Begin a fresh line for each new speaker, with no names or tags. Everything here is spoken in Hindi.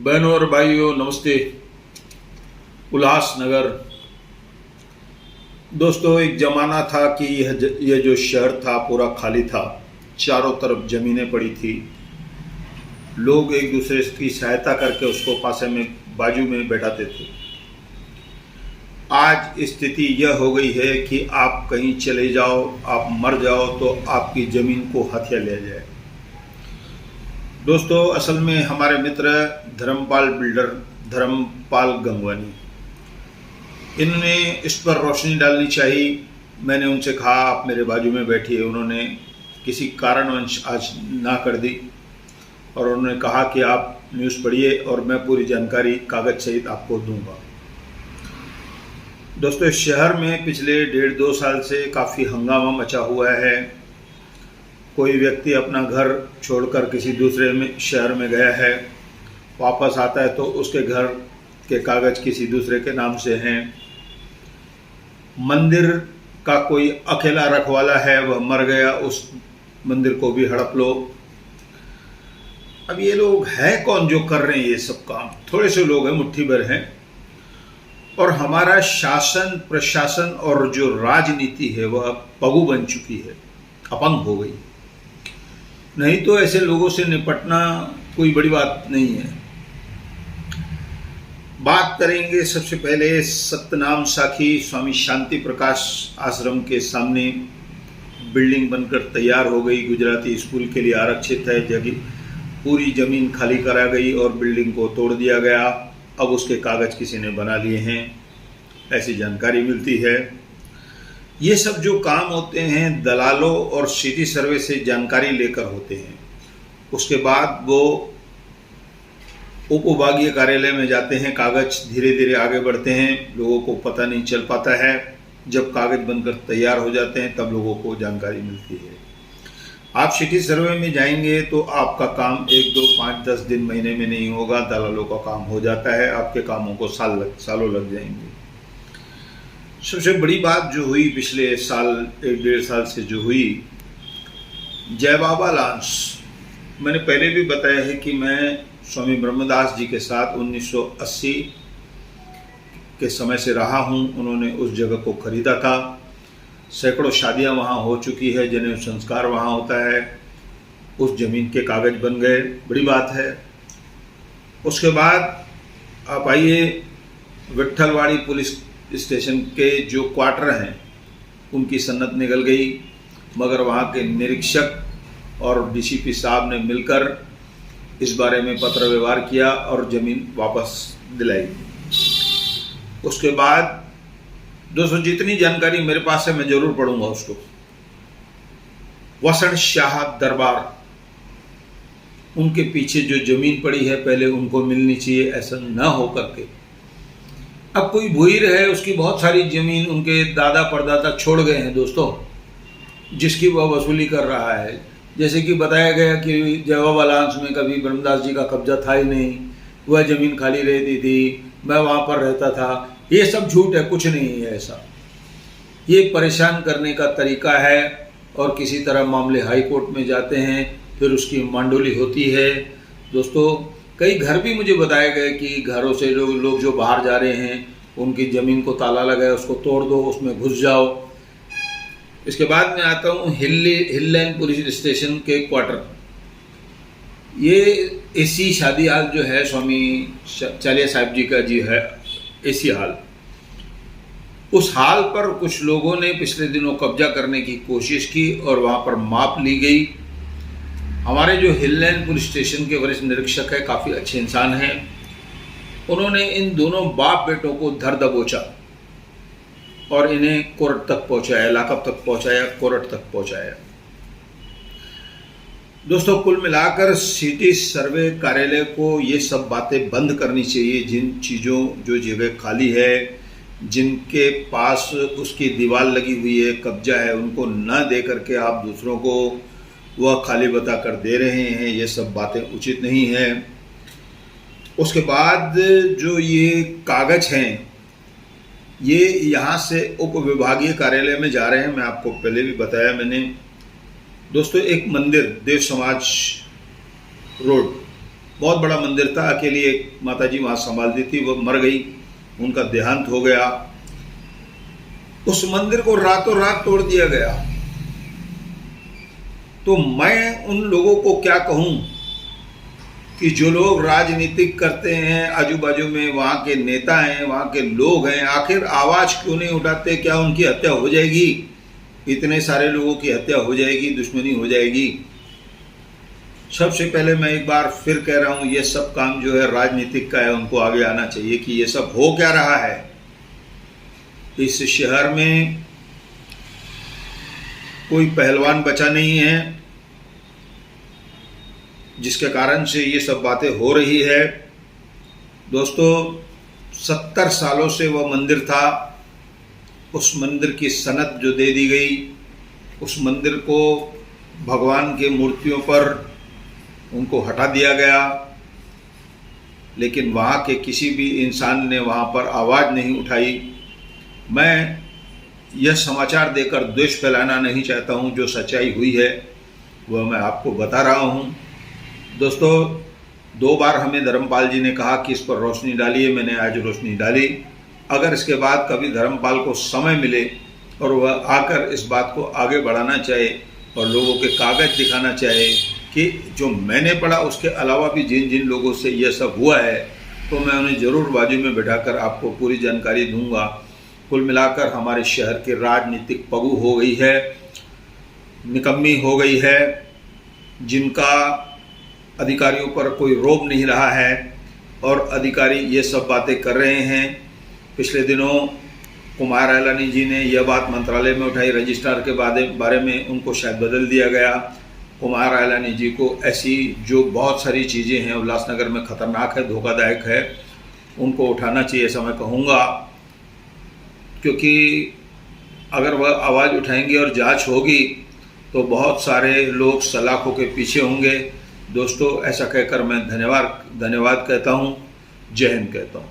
बहनों और भाइयों नमस्ते। उल्लासनगर दोस्तों, एक ज़माना था कि यह जो शहर था पूरा खाली था। चारों तरफ ज़मीनें पड़ी थी। लोग एक दूसरे की सहायता करके उसको पासे में बाजू में बैठाते थे। आज स्थिति यह हो गई है कि आप कहीं चले जाओ, आप मर जाओ तो आपकी ज़मीन को हथिया लिया जाए। दोस्तों, असल में हमारे मित्र धर्मपाल बिल्डर, धर्मपाल गंगवानी, इन्होंने इस पर रोशनी डालनी चाहिए। मैंने उनसे कहा आप मेरे बाजू में बैठिए। उन्होंने किसी कारणवश आज ना कर दी और उन्होंने कहा कि आप न्यूज़ पढ़िए और मैं पूरी जानकारी कागज़ सहित आपको दूंगा। दोस्तों, इस शहर में पिछले 1.5-2 साल से काफ़ी हंगामा मचा हुआ है। कोई व्यक्ति अपना घर छोड़कर किसी दूसरे शहर में गया है, वापस आता है तो उसके घर के कागज़ किसी दूसरे के नाम से हैं। मंदिर का कोई अकेला रखवाला है, वह मर गया, उस मंदिर को भी हड़प लो। अब ये लोग हैं कौन जो कर रहे हैं ये सब काम? थोड़े से लोग हैं, मुट्ठी भर हैं। और हमारा शासन प्रशासन और जो राजनीति है वह पगु बन चुकी है, अपंग हो गई। नहीं तो ऐसे लोगों से निपटना कोई बड़ी बात नहीं है। बात करेंगे सबसे पहले सतनाम साखी स्वामी शांति प्रकाश आश्रम के सामने बिल्डिंग बनकर तैयार हो गई। गुजराती स्कूल के लिए आरक्षित है जगह, पूरी ज़मीन खाली करा गई और बिल्डिंग को तोड़ दिया गया। अब उसके कागज़ किसी ने बना लिए हैं, ऐसी जानकारी मिलती है। ये सब जो काम होते हैं दलालों और सिटी सर्वे से जानकारी लेकर होते हैं। उसके बाद वो उपविभागीय कार्यालय में जाते हैं, कागज़ धीरे धीरे आगे बढ़ते हैं, लोगों को पता नहीं चल पाता है। जब कागज़ बनकर तैयार हो जाते हैं तब लोगों को जानकारी मिलती है। आप सिटी सर्वे में जाएंगे तो आपका काम 1, 2, 5, 10 दिन, महीने में नहीं होगा। दलालों का काम हो जाता है, आपके कामों को सालों लग जाएंगे। सबसे बड़ी बात जो हुई पिछले साल 1-1.5 साल से जो हुई, जय बाबा लॉन्च, मैंने पहले भी बताया है कि मैं स्वामी ब्रह्मदास जी के साथ 1980 के समय से रहा हूं। उन्होंने उस जगह को खरीदा था। सैकड़ों शादियां वहां हो चुकी है, जनेऊ संस्कार वहां होता है। उस जमीन के कागज बन गए, बड़ी बात है। उसके बाद आप आइए, विट्ठलवाड़ी पुलिस स्टेशन के जो क्वार्टर हैं उनकी सन्नत निकल गई, मगर वहाँ के निरीक्षक और डीसीपी साहब ने मिलकर इस बारे में पत्र व्यवहार किया और ज़मीन वापस दिलाई। उसके बाद दोस्तों, जितनी जानकारी मेरे पास है मैं जरूर पढ़ूंगा उसको। वसण शाह दरबार, उनके पीछे जो जमीन पड़ी है पहले उनको मिलनी चाहिए, ऐसा न हो करके अब कोई भूईर है उसकी बहुत सारी जमीन उनके दादा परदादा छोड़ गए हैं दोस्तों, जिसकी वह वसूली कर रहा है। जैसे कि बताया गया कि जय बाबा लॉन्च में कभी ब्रह्मदास जी का कब्जा था ही नहीं, वह जमीन खाली रहती थी, मैं वहाँ पर रहता था। ये सब झूठ है, कुछ नहीं है ऐसा। ये परेशान करने का तरीका है और किसी तरह मामले हाई कोर्ट में जाते हैं, फिर उसकी मांडोली होती है। दोस्तों, कई घर भी मुझे बताए गए कि घरों से लोग जो बाहर जा रहे हैं उनकी ज़मीन को ताला लगा है, उसको तोड़ दो, उसमें घुस जाओ। इसके बाद मैं आता हूँ हिल लाइन पुलिस स्टेशन के क्वार्टर। ये एसी शादी हाल जो है स्वामी चालिया साहब जी का जी है, एसी हाल। उस हाल पर कुछ लोगों ने पिछले दिनों कब्जा करने की कोशिश की और वहाँ पर माप ली गई। हमारे जो हिल लाइन पुलिस स्टेशन के वरिष्ठ निरीक्षक है, काफ़ी अच्छे इंसान हैं, उन्होंने इन दोनों बाप बेटों को धर दबोचा और इन्हें कोर्ट तक पहुंचाया, लाकअप तक पहुंचाया, कोर्ट तक पहुंचाया। दोस्तों, कुल मिलाकर सिटी सर्वे कार्यालय को ये सब बातें बंद करनी चाहिए। जिन चीज़ों जो जगह खाली है, जिनके पास उसकी दीवार लगी हुई है, कब्जा है, उनको न दे करके आप दूसरों को वह खाली बता कर दे रहे हैं, ये सब बातें उचित नहीं है। उसके बाद जो ये कागज हैं ये यहाँ से उप विभागीय कार्यालय में जा रहे हैं। मैं आपको पहले भी बताया मैंने दोस्तों, एक मंदिर देव समाज रोड बहुत बड़ा मंदिर था, अकेली एक माताजी वहाँ संभालती थी, वो मर गई, उनका देहांत हो गया। उस मंदिर को रातों रात तोड़ दिया गया। तो मैं उन लोगों को क्या कहूँ कि जो लोग राजनीतिक करते हैं, आजू बाजू में वहाँ के नेता हैं, वहाँ के लोग हैं, आखिर आवाज़ क्यों नहीं उठाते? क्या उनकी हत्या हो जाएगी? इतने सारे लोगों की हत्या हो जाएगी, दुश्मनी हो जाएगी। सबसे पहले मैं एक बार फिर कह रहा हूँ, ये सब काम जो है राजनीतिक का है, उनको आगे आना चाहिए कि ये सब हो क्या रहा है। इस शहर में कोई पहलवान बचा नहीं है, जिसके कारण से ये सब बातें हो रही है। दोस्तों, 70 सालों से वह मंदिर था, उस मंदिर की सनद जो दे दी गई, उस मंदिर को भगवान के मूर्तियों पर उनको हटा दिया गया, लेकिन वहाँ के किसी भी इंसान ने वहाँ पर आवाज़ नहीं उठाई। मैं यह समाचार देकर द्वेष फैलाना नहीं चाहता हूँ, जो सच्चाई हुई है वह मैं आपको बता रहा हूँ। दोस्तों, 2 बार हमें धर्मपाल जी ने कहा कि इस पर रोशनी डालिए, मैंने आज रोशनी डाली। अगर इसके बाद कभी धर्मपाल को समय मिले और वह आकर इस बात को आगे बढ़ाना चाहे और लोगों के कागज़ दिखाना चाहे कि जो मैंने पढ़ा उसके अलावा भी जिन जिन लोगों से यह सब हुआ है, तो मैं उन्हें ज़रूर बाजू में बैठाकर आपको पूरी जानकारी दूंगा। कुल मिलाकर हमारे शहर की राजनीतिक पगू हो गई है, निकम्मी हो गई है, जिनका अधिकारियों पर कोई रोब नहीं रहा है और अधिकारी ये सब बातें कर रहे हैं। पिछले दिनों कुमार आयलानी जी ने यह बात मंत्रालय में उठाई, रजिस्ट्रार के बारे में उनको शायद बदल दिया गया। कुमार आयलानी जी को ऐसी जो बहुत सारी चीज़ें हैं उल्लासनगर में ख़तरनाक है, धोखादायक है, उनको उठाना चाहिए ऐसा मैं कहूँगा, क्योंकि अगर वह आवाज़ उठाएंगे और जांच होगी तो बहुत सारे लोग सलाखों के पीछे होंगे। दोस्तों, ऐसा कहकर मैं धन्यवाद कहता हूँ, जय हिंद कहता हूँ।